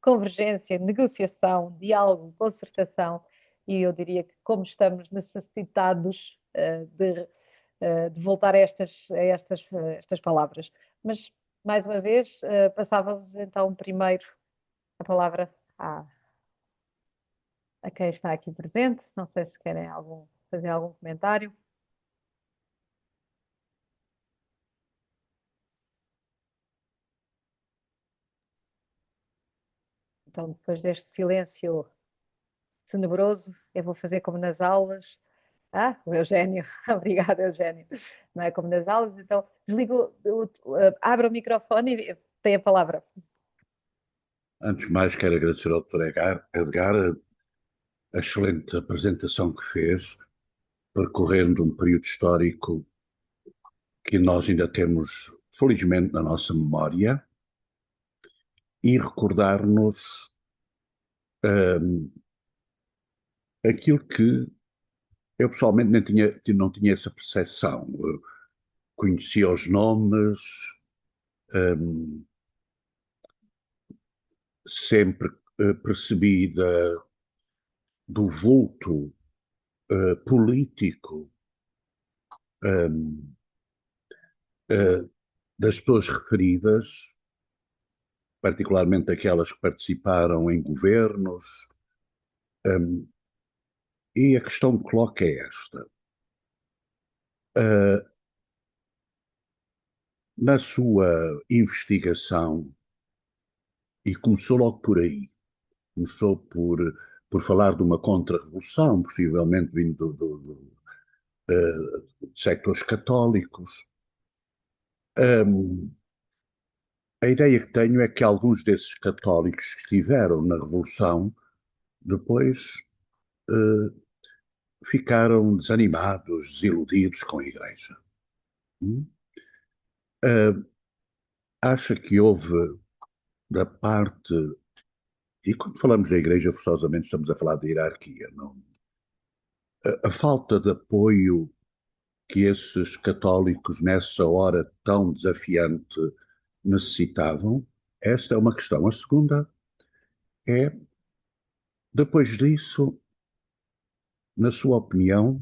convergência, negociação, diálogo, concertação, e eu diria que como estamos necessitados de voltar a estas palavras. Mas mais uma vez, passávamos então primeiro a palavra a quem está aqui presente. Não sei se querem fazer algum comentário. Então, depois deste silêncio tenebroso, eu vou fazer como nas aulas. O Eugénio, obrigada, Eugénio. Não é como nas aulas, então desligo, abra o microfone e tem a palavra. Antes de mais, quero agradecer ao Dr. Edgar a excelente apresentação que fez, percorrendo um período histórico que nós ainda temos, felizmente, na nossa memória, e recordar-nos aquilo que eu pessoalmente não tinha essa percepção. Eu conhecia os nomes, sempre percebi do vulto político das pessoas referidas, particularmente aquelas que participaram em governos, e a questão que coloco é esta. Na sua investigação, e começou logo por aí, começou por falar de uma contra-revolução, possivelmente vindo de sectores católicos. A ideia que tenho é que alguns desses católicos que estiveram na Revolução depois ficaram desanimados, desiludidos com a Igreja. Acha que houve da parte, e quando falamos da Igreja, forçosamente estamos a falar de hierarquia, não? A falta de apoio que esses católicos, nessa hora tão desafiante, necessitavam? Esta é uma questão. A segunda é, depois disso, na sua opinião,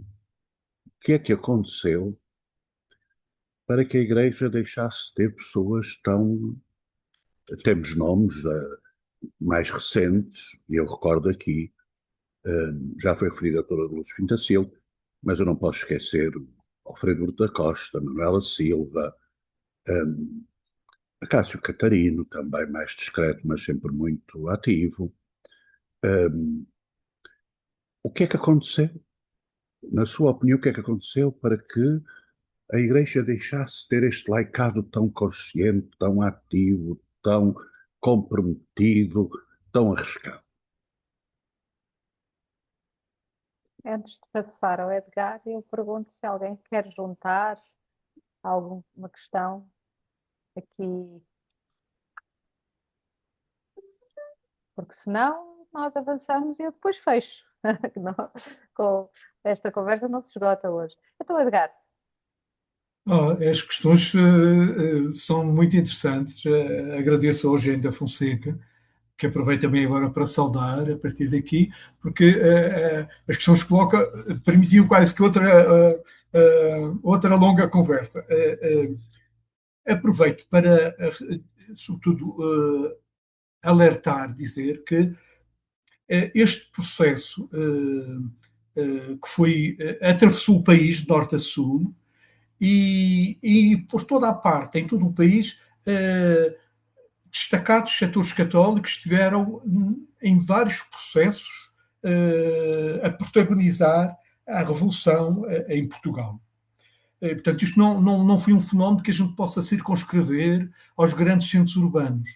o que é que aconteceu para que a Igreja deixasse de ter pessoas tão... Temos nomes mais recentes, e eu recordo aqui, já foi referido a doutora Lourdes Pintacil, mas eu não posso esquecer Alfredo Hurta Costa, Manuela Silva, Cássio Catarino, também mais discreto, mas sempre muito ativo. O que é que aconteceu? Na sua opinião, o que é que aconteceu para que a Igreja deixasse de ter este laicado tão consciente, tão ativo, tão comprometido, tão arriscado? Antes de passar ao Edgar, eu pergunto se alguém quer juntar alguma questão aqui, porque senão nós avançamos e eu depois fecho. Com esta conversa não se esgota hoje. Então, Edgar. As questões são muito interessantes. Agradeço ao Eugénio da Fonseca, que aproveito também agora para saudar a partir daqui, porque as questões que coloca permitiam quase que outra longa conversa. Aproveito para, sobretudo, alertar, dizer que este processo que atravessou o país de norte a sul e por toda a parte, em todo o país, destacados setores católicos estiveram em vários processos a protagonizar a revolução em Portugal. Portanto, isto não foi um fenómeno que a gente possa circunscrever aos grandes centros urbanos.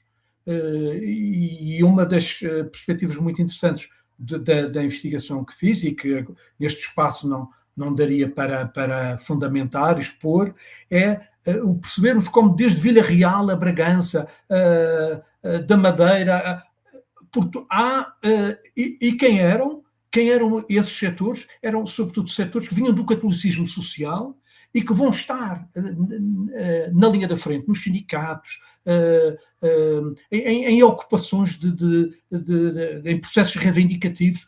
E uma das perspectivas muito interessantes da investigação que fiz e que neste espaço não daria para fundamentar, expor, é o percebermos como desde Vila Real a Bragança, da Madeira, e quem eram esses setores? Eram sobretudo setores que vinham do catolicismo social e que vão estar na linha da frente, nos sindicatos, em ocupações em processos reivindicativos,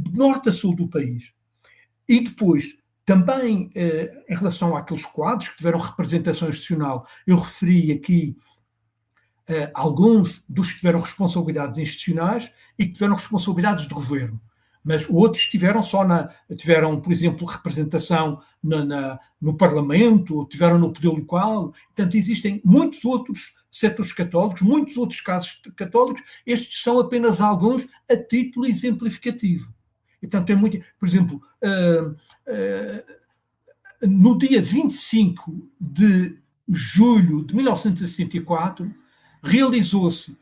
de norte a sul do país. E depois, também em relação àqueles quadros que tiveram representação institucional, eu referi aqui alguns dos que tiveram responsabilidades institucionais e que tiveram responsabilidades de governo. Mas outros tiveram por exemplo, representação no Parlamento, tiveram no poder local. Portanto, existem muitos outros setores católicos, muitos outros casos católicos, estes são apenas alguns a título exemplificativo. E, portanto, é muito... Por exemplo, no dia 25 de julho de 1974, realizou-se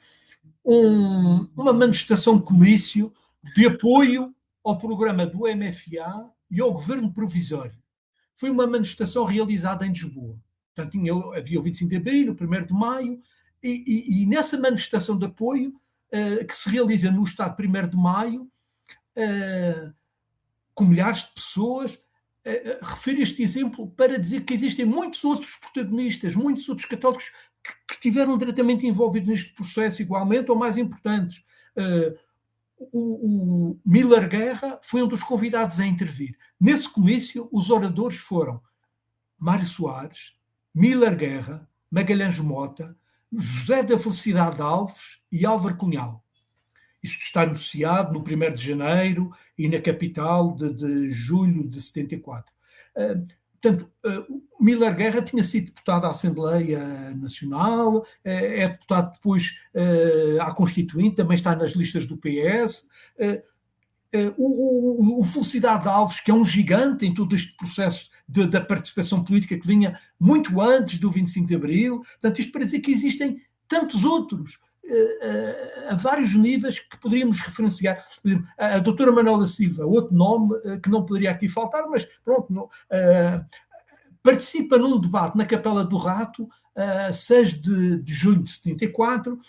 uma manifestação comício de apoio ao programa do MFA e ao governo provisório. Foi uma manifestação realizada em Lisboa. Portanto, havia o 25 de abril, o 1º de maio, e nessa manifestação de apoio, que se realiza no Estado 1º de maio, com milhares de pessoas, refiro este exemplo para dizer que existem muitos outros protagonistas, muitos outros católicos que estiveram diretamente envolvidos neste processo igualmente ou mais importantes. O Miller Guerra foi um dos convidados a intervir. Nesse comício, os oradores foram Mário Soares, Miller Guerra, Magalhães Mota, José da Felicidade Alves e Álvaro Cunhal. Isto está anunciado no 1º de janeiro e na capital de julho de 74. Portanto, Miller Guerra tinha sido deputado à Assembleia Nacional, é deputado depois à Constituinte, também está nas listas do PS. O Felicidade Alves, que é um gigante em todo este processo da participação política que vinha muito antes do 25 de Abril. Portanto, isto para dizer que existem tantos outros, a vários níveis que poderíamos referenciar. Por exemplo, a doutora Manuela Silva, outro nome que não poderia aqui faltar, mas pronto, participa num debate na Capela do Rato, 6 de julho de 74,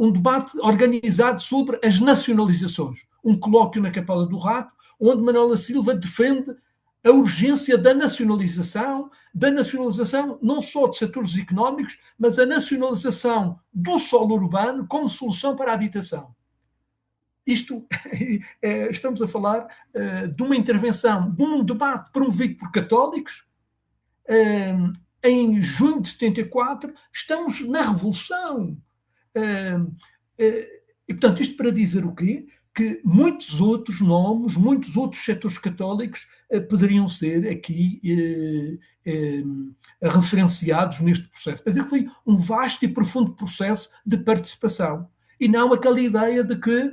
um debate organizado sobre as nacionalizações, um colóquio na Capela do Rato, onde Manuela Silva defende a urgência da nacionalização não só de setores económicos, mas a nacionalização do solo urbano como solução para a habitação. Isto, estamos a falar de uma intervenção, de um debate promovido por católicos. Em junho de 74, estamos na Revolução. E, portanto, isto para dizer o quê? Que muitos outros nomes, muitos outros setores católicos poderiam ser aqui referenciados neste processo. Quer dizer que foi um vasto e profundo processo de participação. E não aquela ideia de que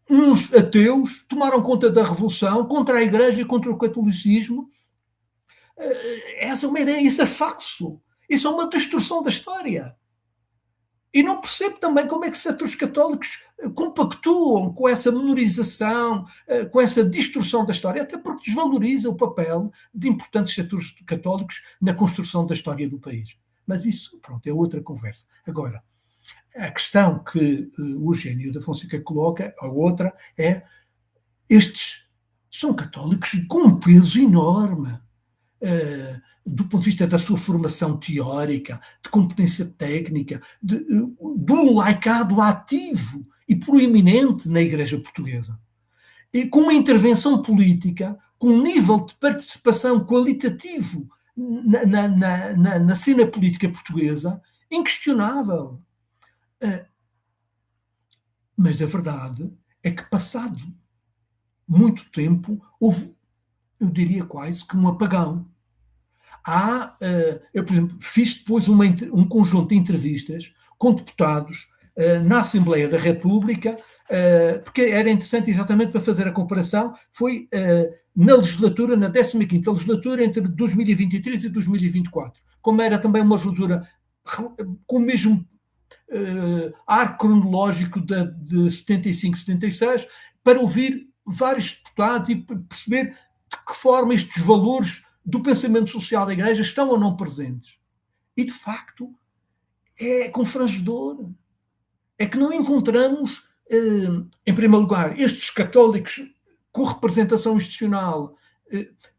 uns ateus tomaram conta da Revolução contra a Igreja e contra o catolicismo. Essa é uma ideia, isso é falso. Isso é uma distorção da história. E não percebo também como é que setores católicos compactuam com essa menorização, com essa distorção da história, até porque desvaloriza o papel de importantes setores católicos na construção da história do país. Mas isso, pronto, é outra conversa. Agora, a questão que o Eugênio da Fonseca coloca, a outra, é estes são católicos com um peso enorme. Do ponto de vista da sua formação teórica, de competência técnica, de um laicado ativo e proeminente na Igreja Portuguesa. E com uma intervenção política, com um nível de participação qualitativo na cena política portuguesa, inquestionável. Mas a verdade é que, passado muito tempo, houve, eu diria quase que um apagão. Eu, por exemplo, fiz depois um conjunto de entrevistas com deputados na Assembleia da República, porque era interessante exatamente para fazer a comparação. Foi na 15ª legislatura, entre 2023 e 2024. Como era também uma legislatura com o mesmo arco cronológico de 75, 76, para ouvir vários deputados e perceber de que forma estes valores do pensamento social da Igreja estão ou não presentes. E, de facto, é confrangedor. É que não encontramos, em primeiro lugar, estes católicos com representação institucional,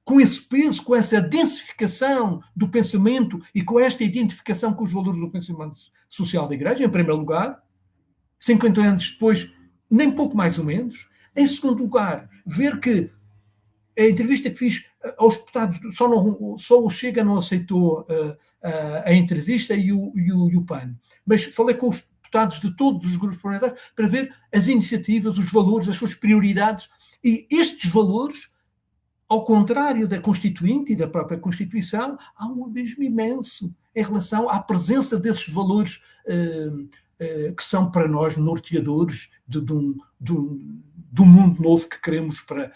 com esse peso, com essa densificação do pensamento e com esta identificação com os valores do pensamento social da Igreja, em primeiro lugar. 50 anos depois, nem pouco mais ou menos. Em segundo lugar, ver que a entrevista que fiz aos deputados, só o Chega não aceitou a entrevista e o PAN. Mas falei com os deputados de todos os grupos parlamentares para ver as iniciativas, os valores, as suas prioridades. E estes valores, ao contrário da Constituinte e da própria Constituição, há um abismo imenso em relação à presença desses valores que são para nós norteadores do mundo novo que queremos para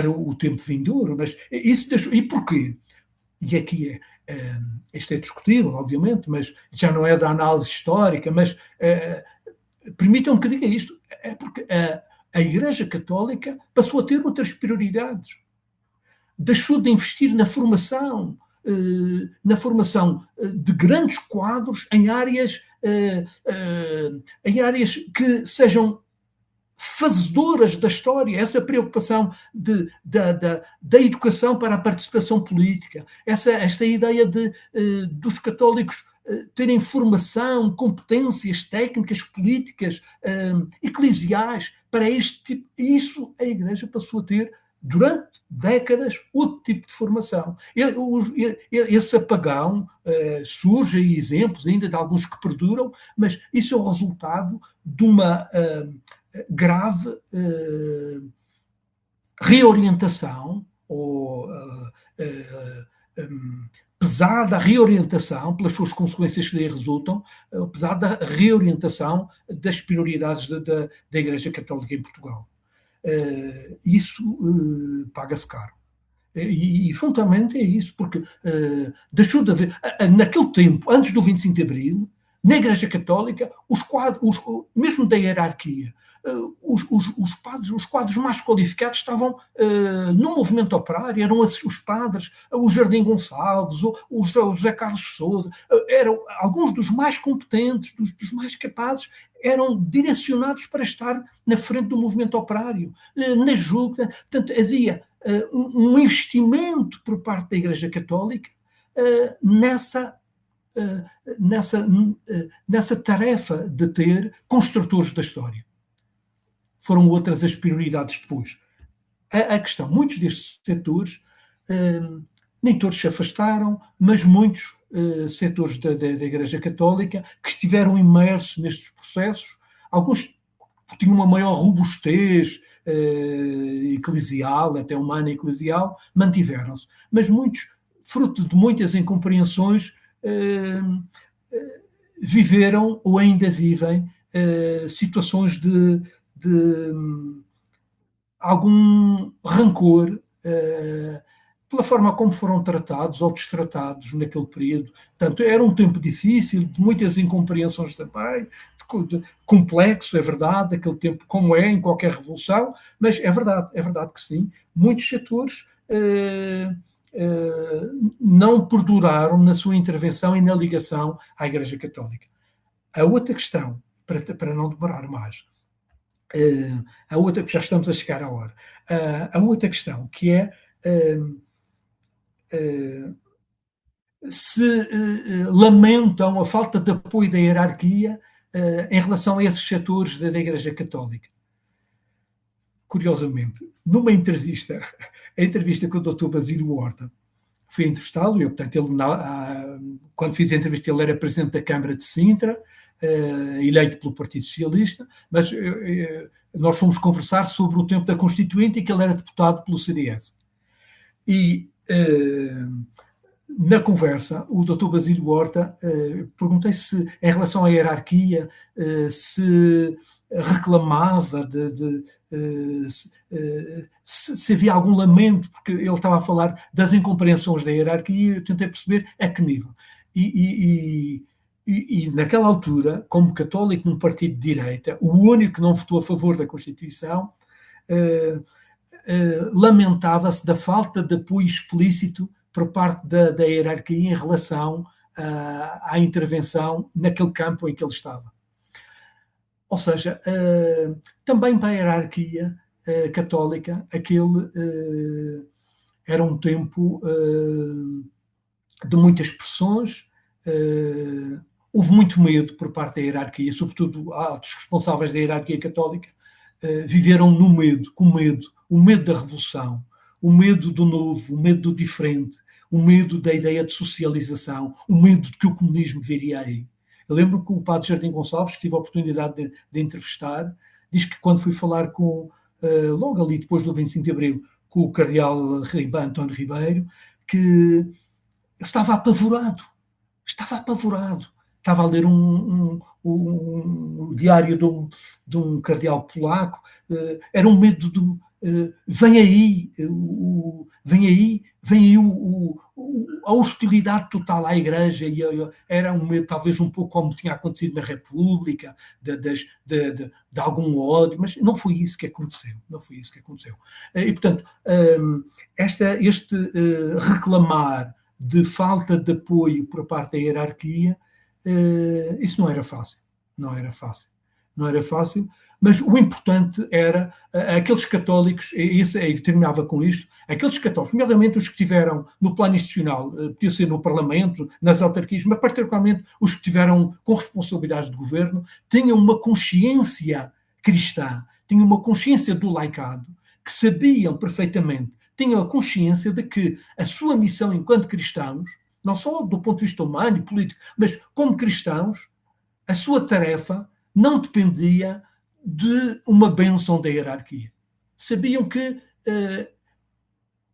o tempo vindouro. Mas isso deixou, e porquê? E aqui isto é discutível, obviamente, mas já não é da análise histórica, mas permitam-me que diga isto, é porque a Igreja Católica passou a ter outras prioridades. Deixou de investir na formação de grandes quadros em áreas que sejam fazedoras da história, essa preocupação da educação para a participação política, esta ideia dos católicos terem formação, competências técnicas, políticas, eclesiais, para este tipo. Isso a Igreja passou a ter, durante décadas, outro tipo de formação. Esse apagão, surge aí exemplos ainda de alguns que perduram, mas isso é o resultado de uma grave reorientação ou pesada reorientação, pelas suas consequências que daí resultam, pesada reorientação das prioridades da Igreja Católica em Portugal. Isso paga-se caro. E fundamentalmente é isso, porque deixou de haver, naquele tempo, antes do 25 de Abril, na Igreja Católica, os quadros, mesmo da hierarquia, os quadros mais qualificados estavam no movimento operário, eram os padres, o Jardim Gonçalves, o José Carlos Sousa, eram alguns dos mais competentes, dos mais capazes, eram direcionados para estar na frente do movimento operário, na junta. Portanto, havia um investimento por parte da Igreja Católica nessa tarefa de ter construtores da história. Foram outras as prioridades depois. A questão, muitos destes setores, nem todos se afastaram, mas muitos setores da Igreja Católica que estiveram imersos nestes processos, alguns tinham uma maior robustez eclesial, até humana eclesial, mantiveram-se. Mas muitos, fruto de muitas incompreensões, viveram ou ainda vivem situações de algum rancor pela forma como foram tratados ou destratados naquele período. Portanto, era um tempo difícil, de muitas incompreensões também, complexo, é verdade, aquele tempo como é em qualquer revolução, mas é verdade que sim, muitos setores não perduraram na sua intervenção e na ligação à Igreja Católica. A outra questão, para não demorar mais, a outra, que já estamos a chegar à hora, a outra questão, que é se lamentam a falta de apoio da hierarquia em relação a esses setores da Igreja Católica. Curiosamente, numa entrevista, a entrevista com o Dr. Basílio Horta, fui entrevistá-lo, e portanto, quando fiz a entrevista, ele era presidente da Câmara de Sintra, eleito pelo Partido Socialista, mas nós fomos conversar sobre o tempo da Constituinte e que ele era deputado pelo CDS. E na conversa, o Dr. Basílio Horta, perguntei se, em relação à hierarquia, se reclamava se havia algum lamento, porque ele estava a falar das incompreensões da hierarquia, e eu tentei perceber a que nível. E naquela altura, como católico num partido de direita, o único que não votou a favor da Constituição, lamentava-se da falta de apoio explícito por parte da hierarquia em relação à intervenção naquele campo em que ele estava. Ou seja, também para a hierarquia católica, aquele era um tempo de muitas pressões, houve muito medo por parte da hierarquia, sobretudo altos responsáveis da hierarquia católica, viveram no medo, com medo, o medo da revolução, o medo do novo, o medo do diferente, o medo da ideia de socialização, o medo de que o comunismo viria aí. Eu lembro que o padre Jardim Gonçalves, que tive a oportunidade de entrevistar, diz que quando fui falar com logo ali depois do 25 de Abril, com o cardeal António Ribeiro, que estava apavorado. Estava a ler um diário de um cardeal polaco. Era um medo do. Vem aí a hostilidade total à Igreja. Era um medo, talvez um pouco como tinha acontecido na República, de algum ódio, mas não foi isso que aconteceu. Não foi isso que aconteceu. E, portanto, este reclamar de falta de apoio por parte da hierarquia, isso não era fácil. Não era fácil, mas o importante era aqueles católicos, e terminava com isto, aqueles católicos, nomeadamente os que estiveram no plano institucional, podia ser no Parlamento, nas autarquias, mas particularmente os que estiveram com responsabilidades de governo, tinham uma consciência cristã, tinham uma consciência do laicado, que sabiam perfeitamente, tinham a consciência de que a sua missão enquanto cristãos, não só do ponto de vista humano e político, mas como cristãos, a sua tarefa não dependia de uma bênção da hierarquia. Sabiam que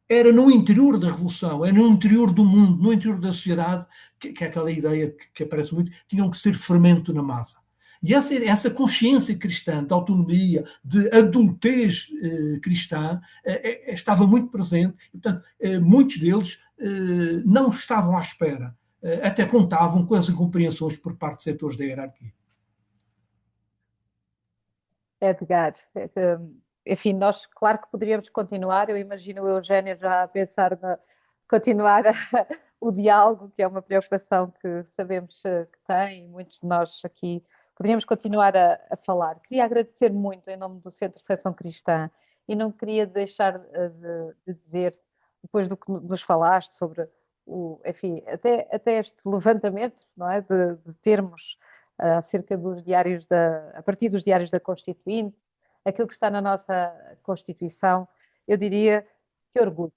era no interior da revolução, era no interior do mundo, no interior da sociedade, que é aquela ideia que aparece muito, tinham que ser fermento na massa. E essa consciência cristã, de autonomia, de adultez cristã, estava muito presente. E, portanto, muitos deles não estavam à espera, até contavam com as incompreensões por parte de setores da hierarquia. Edgar, enfim, nós claro que poderíamos continuar, eu imagino o Eugénio já a pensar na continuar o diálogo, que é uma preocupação que sabemos que tem, muitos de nós aqui poderíamos continuar a falar. Queria agradecer muito em nome do Centro de Reflexão Cristã e não queria deixar de dizer, depois do que nos falaste sobre enfim, até este levantamento, não é, de termos acerca dos diários a partir dos diários da Constituinte, aquilo que está na nossa Constituição, eu diria que orgulho,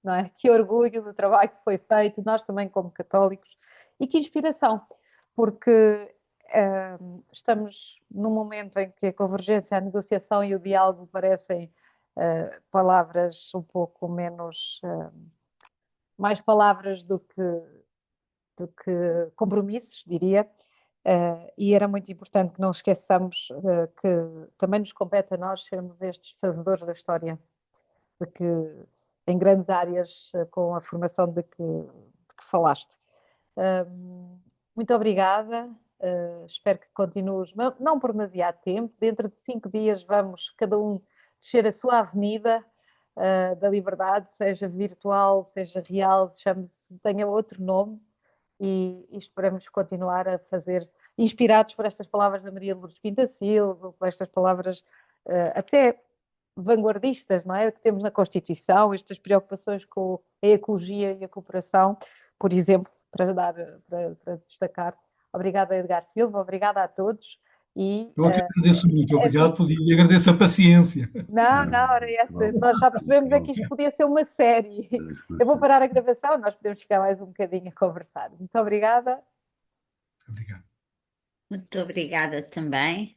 não é? Que orgulho do trabalho que foi feito, nós também como católicos, e que inspiração, porque estamos num momento em que a convergência, a negociação e o diálogo parecem palavras um pouco menos, mais palavras do que compromissos, diria. E era muito importante que não esqueçamos que também nos compete a nós sermos estes fazedores da história, de que em grandes áreas com a formação de que falaste. Muito obrigada, espero que continues, não por demasiado tempo, dentro de 5 dias vamos cada um descer a sua avenida da liberdade, seja virtual, seja real, tenha outro nome, e esperamos continuar a fazer, inspirados por estas palavras da Maria Lourdes Pinta Silva, por estas palavras até vanguardistas, não é? Que temos na Constituição, estas preocupações com a ecologia e a cooperação, por exemplo, para destacar. Obrigada, Edgar Silva, obrigada a todos. Eu agradeço muito, obrigado e agradeço a paciência. Não, era essa. Nós já percebemos que isto podia ser uma série. Eu vou parar a gravação, nós podemos ficar mais um bocadinho a conversar. Muito obrigada. Obrigado. Muito obrigada também.